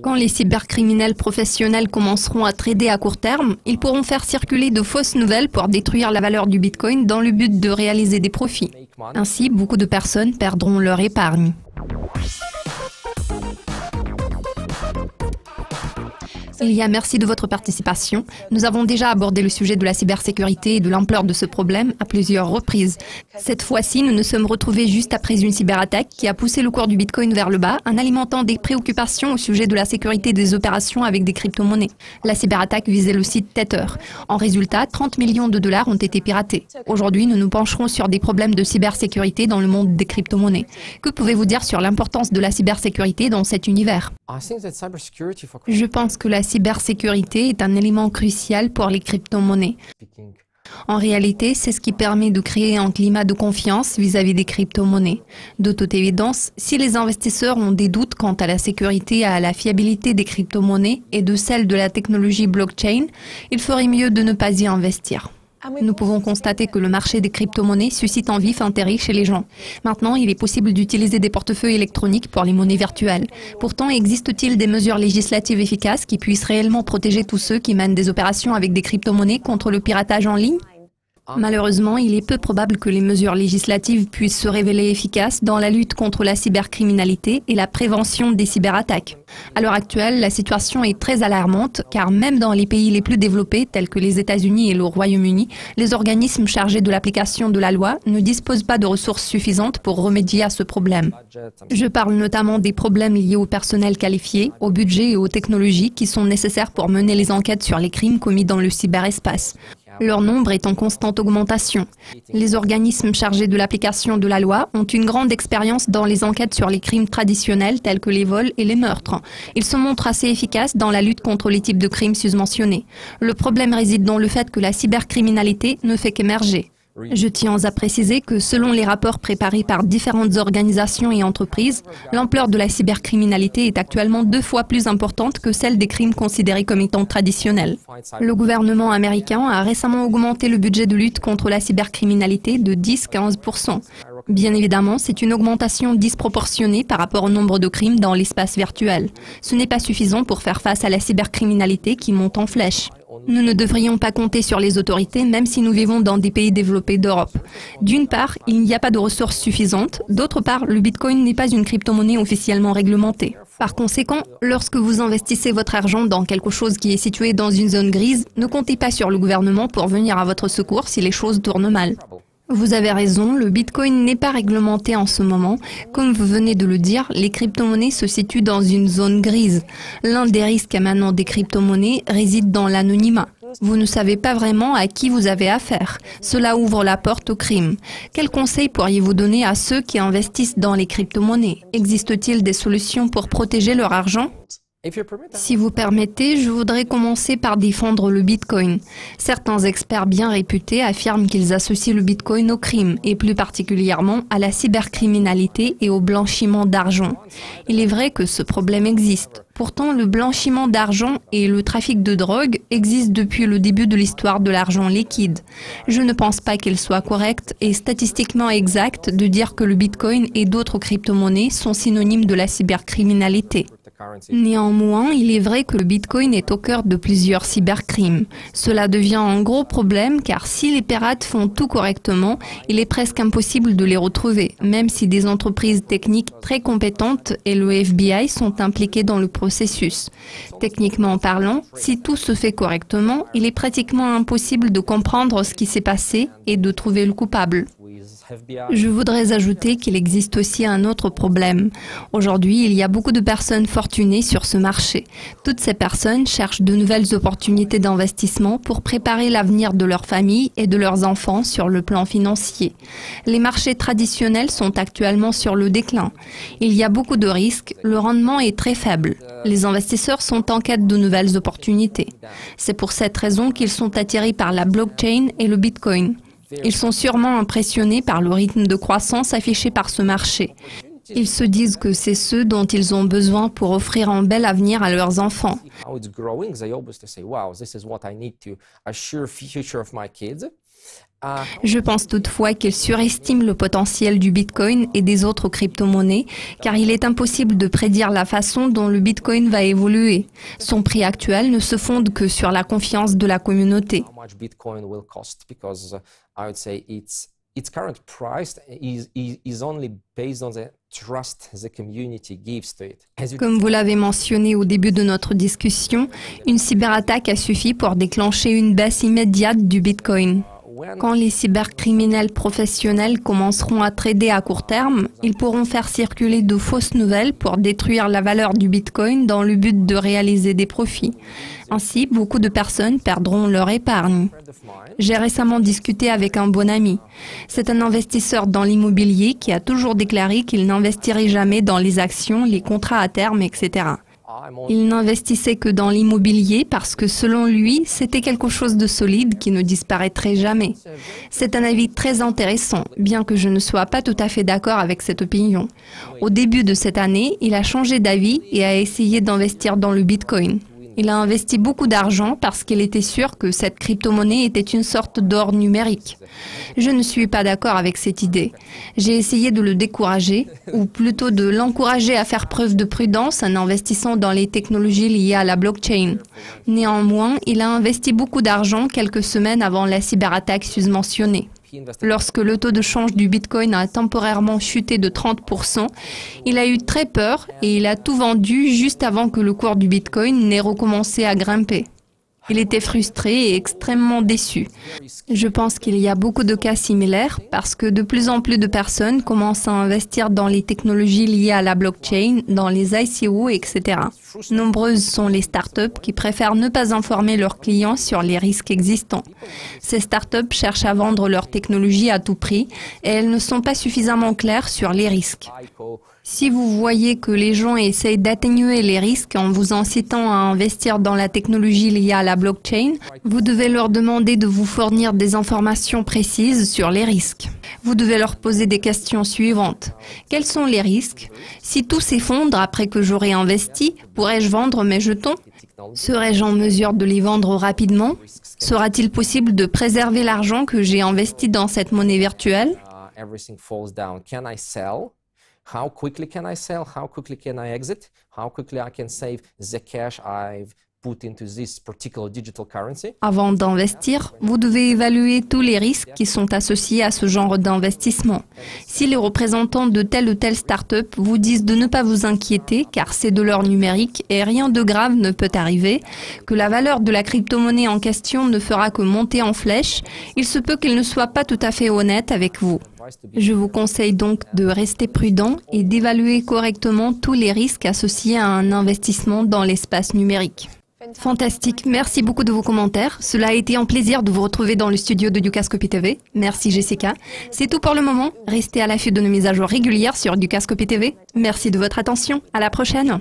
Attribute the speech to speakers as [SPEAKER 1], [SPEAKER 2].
[SPEAKER 1] Quand les cybercriminels professionnels commenceront à trader à court terme, ils pourront faire circuler de fausses nouvelles pour détruire la valeur du Bitcoin dans le but de réaliser des profits. Ainsi, beaucoup de personnes perdront leur épargne. Merci de votre participation. Nous avons déjà abordé le sujet de la cybersécurité et de l'ampleur de ce problème à plusieurs reprises. Cette fois-ci, nous nous sommes retrouvés juste après une cyberattaque qui a poussé le cours du Bitcoin vers le bas en alimentant des préoccupations au sujet de la sécurité des opérations avec des crypto-monnaies. La cyberattaque visait le site Tether. En résultat, 30 millions de dollars ont été piratés. Aujourd'hui, nous nous pencherons sur des problèmes de cybersécurité dans le monde des crypto-monnaies. Que pouvez-vous dire sur l'importance de la cybersécurité dans cet univers? Je pense que la cybersécurité est un élément crucial pour les crypto-monnaies. En réalité, c'est ce qui permet de créer un climat de confiance vis-à-vis des crypto-monnaies. De toute évidence, si les investisseurs ont des doutes quant à la sécurité et à la fiabilité des crypto-monnaies et de celle de la technologie blockchain, il ferait mieux de ne pas y investir. Nous pouvons constater que le marché des crypto-monnaies suscite un vif intérêt chez les gens. Maintenant, il est possible d'utiliser des portefeuilles électroniques pour les monnaies virtuelles. Pourtant, existe-t-il des mesures législatives efficaces qui puissent réellement protéger tous ceux qui mènent des opérations avec des crypto-monnaies contre le piratage en ligne? Malheureusement, il est peu probable que les mesures législatives puissent se révéler efficaces dans la lutte contre la cybercriminalité et la prévention des cyberattaques. À l'heure actuelle, la situation est très alarmante car même dans les pays les plus développés tels que les États-Unis et le Royaume-Uni, les organismes chargés de l'application de la loi ne disposent pas de ressources suffisantes pour remédier à ce problème. Je parle notamment des problèmes liés au personnel qualifié, au budget et aux technologies qui sont nécessaires pour mener les enquêtes sur les crimes commis dans le cyberespace. Leur nombre est en constante augmentation. Les organismes chargés de l'application de la loi ont une grande expérience dans les enquêtes sur les crimes traditionnels tels que les vols et les meurtres. Ils se montrent assez efficaces dans la lutte contre les types de crimes susmentionnés. Le problème réside dans le fait que la cybercriminalité ne fait qu'émerger. Je tiens à préciser que selon les rapports préparés par différentes organisations et entreprises, l'ampleur de la cybercriminalité est actuellement 2 fois plus importante que celle des crimes considérés comme étant traditionnels. Le gouvernement américain a récemment augmenté le budget de lutte contre la cybercriminalité de 10-15%. Bien évidemment, c'est une augmentation disproportionnée par rapport au nombre de crimes dans l'espace virtuel. Ce n'est pas suffisant pour faire face à la cybercriminalité qui monte en flèche. Nous ne devrions pas compter sur les autorités, même si nous vivons dans des pays développés d'Europe. D'une part, il n'y a pas de ressources suffisantes. D'autre part, le Bitcoin n'est pas une crypto-monnaie officiellement réglementée. Par conséquent, lorsque vous investissez votre argent dans quelque chose qui est situé dans une zone grise, ne comptez pas sur le gouvernement pour venir à votre secours si les choses tournent mal. Vous avez raison, le Bitcoin n'est pas réglementé en ce moment. Comme vous venez de le dire, les crypto-monnaies se situent dans une zone grise. L'un des risques émanant des crypto-monnaies réside dans l'anonymat. Vous ne savez pas vraiment à qui vous avez affaire. Cela ouvre la porte au crime. Quels conseils pourriez-vous donner à ceux qui investissent dans les crypto-monnaies? Existe-t-il des solutions pour protéger leur argent? Si vous permettez, je voudrais commencer par défendre le Bitcoin. Certains experts bien réputés affirment qu'ils associent le Bitcoin au crime, et plus particulièrement à la cybercriminalité et au blanchiment d'argent. Il est vrai que ce problème existe. Pourtant, le blanchiment d'argent et le trafic de drogue existent depuis le début de l'histoire de l'argent liquide. Je ne pense pas qu'il soit correct et statistiquement exact de dire que le Bitcoin et d'autres crypto-monnaies sont synonymes de la cybercriminalité. Néanmoins, il est vrai que le Bitcoin est au cœur de plusieurs cybercrimes. Cela devient un gros problème car si les pirates font tout correctement, il est presque impossible de les retrouver, même si des entreprises techniques très compétentes et le FBI sont impliqués dans le processus. Techniquement parlant, si tout se fait correctement, il est pratiquement impossible de comprendre ce qui s'est passé et de trouver le coupable. Je voudrais ajouter qu'il existe aussi un autre problème. Aujourd'hui, il y a beaucoup de personnes fortunées sur ce marché. Toutes ces personnes cherchent de nouvelles opportunités d'investissement pour préparer l'avenir de leur famille et de leurs enfants sur le plan financier. Les marchés traditionnels sont actuellement sur le déclin. Il y a beaucoup de risques, le rendement est très faible. Les investisseurs sont en quête de nouvelles opportunités. C'est pour cette raison qu'ils sont attirés par la blockchain et le Bitcoin. Ils sont sûrement impressionnés par le rythme de croissance affiché par ce marché. Ils se disent que c'est ce dont ils ont besoin pour offrir un bel avenir à leurs enfants. Je pense toutefois qu'il surestime le potentiel du Bitcoin et des autres crypto-monnaies, car il est impossible de prédire la façon dont le Bitcoin va évoluer. Son prix actuel ne se fonde que sur la confiance de la communauté.
[SPEAKER 2] Its current price is only based on the trust the community gives to it.
[SPEAKER 1] Comme vous l'avez mentionné au début de notre discussion, une cyberattaque a suffi pour déclencher une baisse immédiate du Bitcoin. Quand les cybercriminels professionnels commenceront à trader à court terme, ils pourront faire circuler de fausses nouvelles pour détruire la valeur du Bitcoin dans le but de réaliser des profits. Ainsi, beaucoup de personnes perdront leur épargne. J'ai récemment discuté avec un bon ami. C'est un investisseur dans l'immobilier qui a toujours déclaré qu'il n'investirait jamais dans les actions, les contrats à terme, etc. Il n'investissait que dans l'immobilier parce que selon lui, c'était quelque chose de solide qui ne disparaîtrait jamais. C'est un avis très intéressant, bien que je ne sois pas tout à fait d'accord avec cette opinion. Au début de cette année, il a changé d'avis et a essayé d'investir dans le Bitcoin. Il a investi beaucoup d'argent parce qu'il était sûr que cette crypto-monnaie était une sorte d'or numérique. Je ne suis pas d'accord avec cette idée. J'ai essayé de le décourager, ou plutôt de l'encourager à faire preuve de prudence en investissant dans les technologies liées à la blockchain. Néanmoins, il a investi beaucoup d'argent quelques semaines avant la cyberattaque susmentionnée. Lorsque le taux de change du Bitcoin a temporairement chuté de 30%, il a eu très peur et il a tout vendu juste avant que le cours du Bitcoin n'ait recommencé à grimper. Il était frustré et extrêmement déçu. Je pense qu'il y a beaucoup de cas similaires parce que de plus en plus de personnes commencent à investir dans les technologies liées à la blockchain, dans les ICO, etc. Nombreuses sont les startups qui préfèrent ne pas informer leurs clients sur les risques existants. Ces startups cherchent à vendre leur technologie à tout prix et elles ne sont pas suffisamment claires sur les risques. Si vous voyez que les gens essayent d'atténuer les risques en vous incitant à investir dans la technologie liée à la blockchain, vous devez leur demander de vous fournir des informations précises sur les risques. Vous devez leur poser des questions suivantes. Quels sont les risques? Si tout s'effondre après que j'aurai investi, pourrais-je vendre mes jetons? Serais-je en mesure de les vendre rapidement? Sera-t-il possible de préserver l'argent que j'ai investi dans cette monnaie virtuelle?
[SPEAKER 2] How quickly can I sell? How quickly can I exit? How quickly I can save the cash I've put into this particular digital currency?
[SPEAKER 1] Avant d'investir, vous devez évaluer tous les risques qui sont associés à ce genre d'investissement. Si les représentants de telle ou telle start-up vous disent de ne pas vous inquiéter car c'est de l'or numérique et rien de grave ne peut arriver, que la valeur de la crypto-monnaie en question ne fera que monter en flèche, il se peut qu'ils ne soient pas tout à fait honnêtes avec vous. Je vous conseille donc de rester prudent et d'évaluer correctement tous les risques associés à un investissement dans l'espace numérique. Fantastique, merci beaucoup de vos commentaires. Cela a été un plaisir de vous retrouver dans le studio de Dukascopy TV. Merci Jessica. C'est tout pour le moment. Restez à l'affût de nos mises à jour régulières sur Dukascopy TV. Merci de votre attention. À la prochaine.